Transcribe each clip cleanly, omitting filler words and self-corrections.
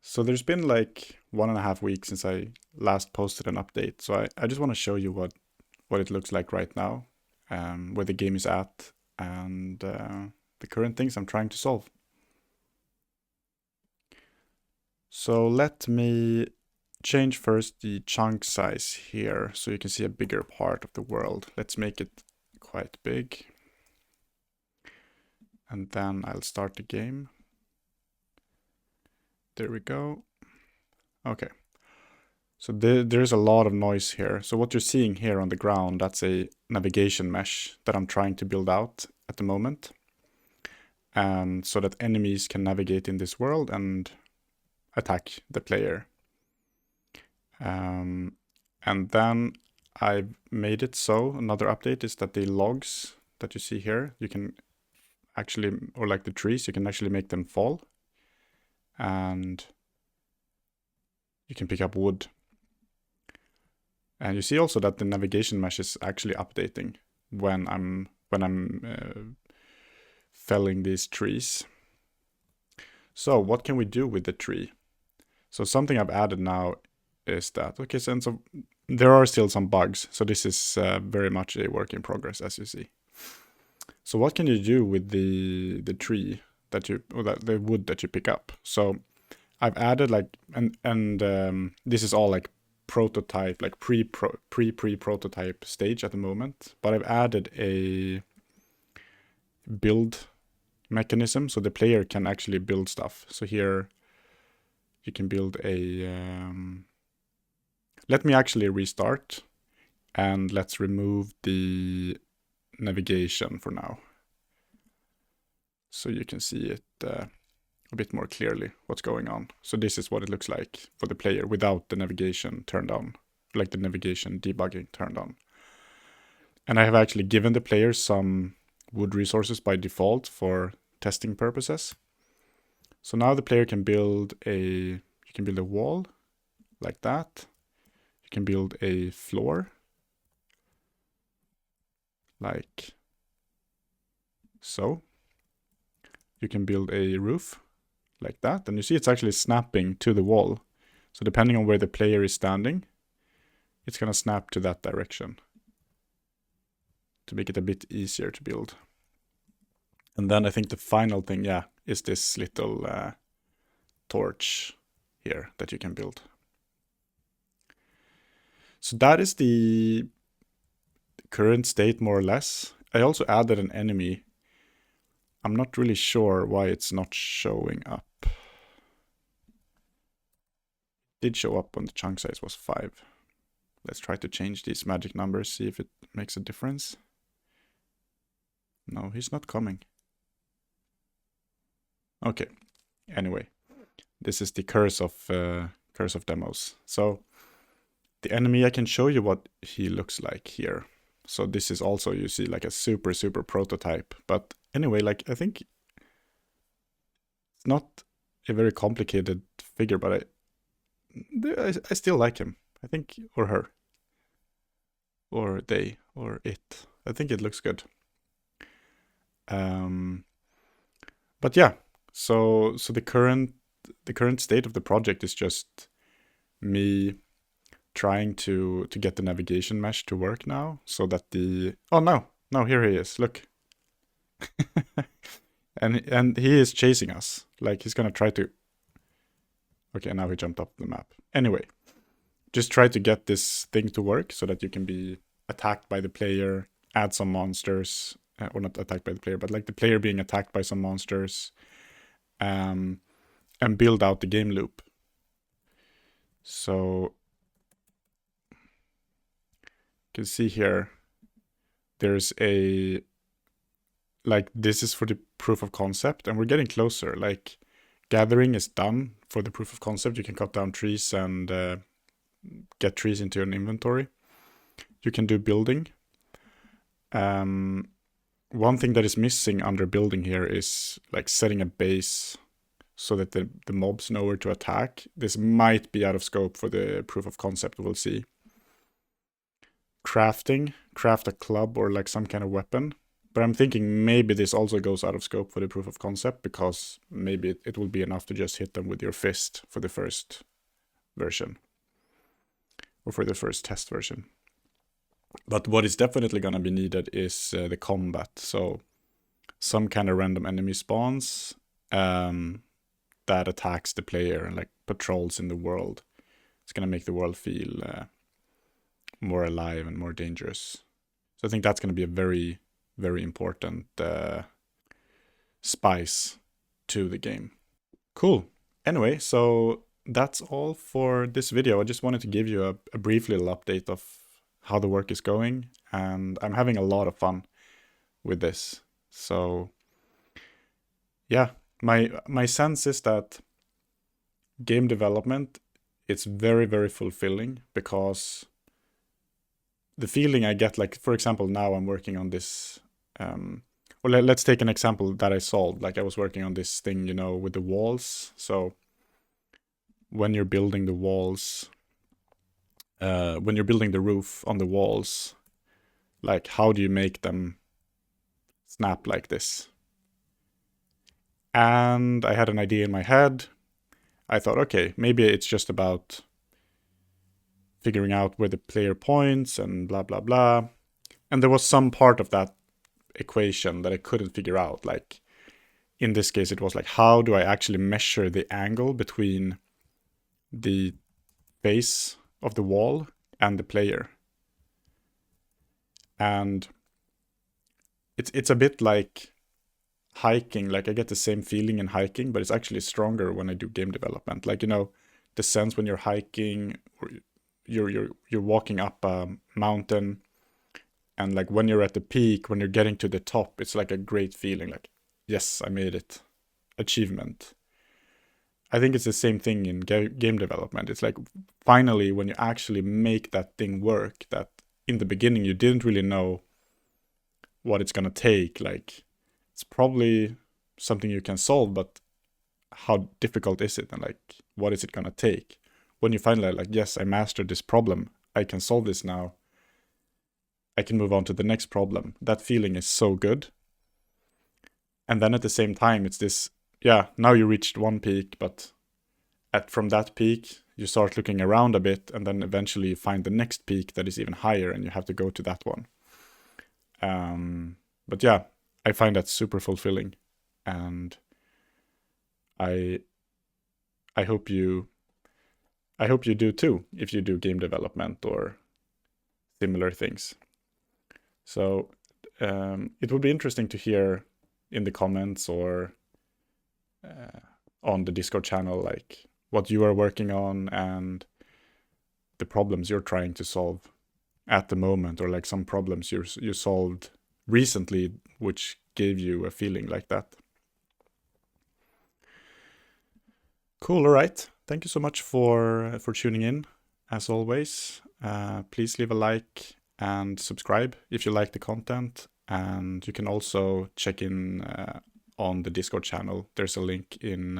So there's been like 1.5 weeks since I last posted an update. So I just want to show you what it looks like right now, where the game is at, and the current things I'm trying to solve. So let me change first the chunk size here so you can see a bigger part of the world. Let's make it quite big. And then I'll start the game. There we go. Okay. So there's a lot of noise here. So what you're seeing here on the ground, that's a navigation mesh that I'm trying to build out at the moment. And so that enemies can navigate in this world and attack the player. And then I've made it so, another update is that the logs that you see here, you can actually, or like the trees, you can actually make them fall. And you can pick up wood. And you see also that the navigation mesh is actually updating when I'm felling these trees. So what can we do with the tree? So something I've added now is that, okay, so there are still some bugs. So this is very much a work in progress, as you see. So what can you do with the tree that the wood that you pick up? So I've added like, and this is all like prototype, like pre-prototype stage at the moment, but I've added a build mechanism so the player can actually build stuff. So here you can build a, let me actually restart and let's remove the navigation for now. So you can see it a bit more clearly what's going on. So this is what it looks like for the player without the navigation turned on, like the navigation debugging turned on. And I have actually given the player some wood resources by default for testing purposes. So now the player can build you can build a wall like that. You can build a floor like so. You can build a roof like that. And you see it's actually snapping to the wall. So depending on where the player is standing, it's going to snap to that direction to make it a bit easier to build. And then I think the final thing, yeah, is this little torch here that you can build. So that is the current state more or less. I also added an enemy. I'm not really sure why it's not showing up. It did show up when the chunk size was 5. Let's try to change these magic numbers, see if it makes a difference. No, he's not coming. Okay, anyway, this is the curse of demos. So the enemy, I can show you what he looks like here. So this is also, you see, like a super prototype. But anyway, like I think it's not a very complicated figure, but I still like him. I think, or her, or they, or it. I think it looks good. But yeah, so the current state of the project is just me trying to get the navigation mesh to work now, so that oh no, here he is. Look, and he is chasing us. Like he's gonna try to. Okay, now he jumped up the map. Anyway, just try to get this thing to work so that you can be attacked by the player, add some monsters, or not attacked by the player, but like the player being attacked by some monsters, and build out the game loop. So you can see here, there's like this is for the proof of concept, and we're getting closer. Like gathering is done for the proof of concept. You can cut down trees and get trees into an inventory. You can do building. One thing that is missing under building here is like setting a base so that the mobs know where to attack. This might be out of scope for the proof of concept, we'll see. Crafting, craft a club or like some kind of weapon. But I'm thinking maybe this also goes out of scope for the proof of concept, because maybe it will be enough to just hit them with your fist for the first version, or for the first test version. But what is definitely going to be needed is the combat. So some kind of random enemy spawns that attacks the player and like patrols in the world. It's going to make the world feel more alive and more dangerous. So I think that's going to be a very, very important spice to the game. Cool. Anyway, so that's all for this video. I just wanted to give you a brief little update of how the work is going, and I'm having a lot of fun with this. So yeah, my sense is that game development, it's very, very fulfilling, because the feeling I get, like, for example, now I'm working on this, well, let's take an example that I solved. Like, I was working on this thing, with the walls. So when you're building the walls, when you're building the roof on the walls, like, how do you make them snap like this? And I had an idea in my head. I thought, okay, maybe it's just about figuring out where the player points and blah, blah, blah. And there was some part of that equation that I couldn't figure out. Like, in this case, it was like, how do I actually measure the angle between the base of the wall and the player? And it's a bit like hiking. Like, I get the same feeling in hiking, but it's actually stronger when I do game development. Like, the sense when you're hiking, or you're walking up a mountain, and like when you're at the peak, when you're getting to the top, it's like a great feeling. Like, yes, I made it. Achievement. I think it's the same thing in game development. It's like, finally, when you actually make that thing work, that in the beginning you didn't really know what it's gonna take. Like, it's probably something you can solve, but how difficult is it? And like, what is it gonna take? When you finally like, yes, I mastered this problem, I can solve this now, I can move on to the next problem. That feeling is so good. And then at the same time, it's this, yeah, now you reached one peak, but from that peak, you start looking around a bit, and then eventually you find the next peak that is even higher, and you have to go to that one. But yeah, I find that super fulfilling, and I hope you do too, if you do game development or similar things. So it would be interesting to hear in the comments or on the Discord channel, like, what you are working on and the problems you're trying to solve at the moment, or like some problems you solved recently which gave you a feeling like that. Cool. All right, thank you so much for tuning in. As always, please leave a like and subscribe if you like the content, and you can also check in on the Discord channel. There's a link in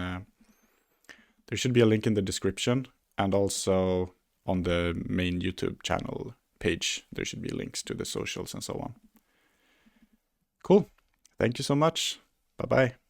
there should be a link in the description, and also on the main YouTube channel page there should be links to the socials and so on. Cool. Thank you so much. Bye bye.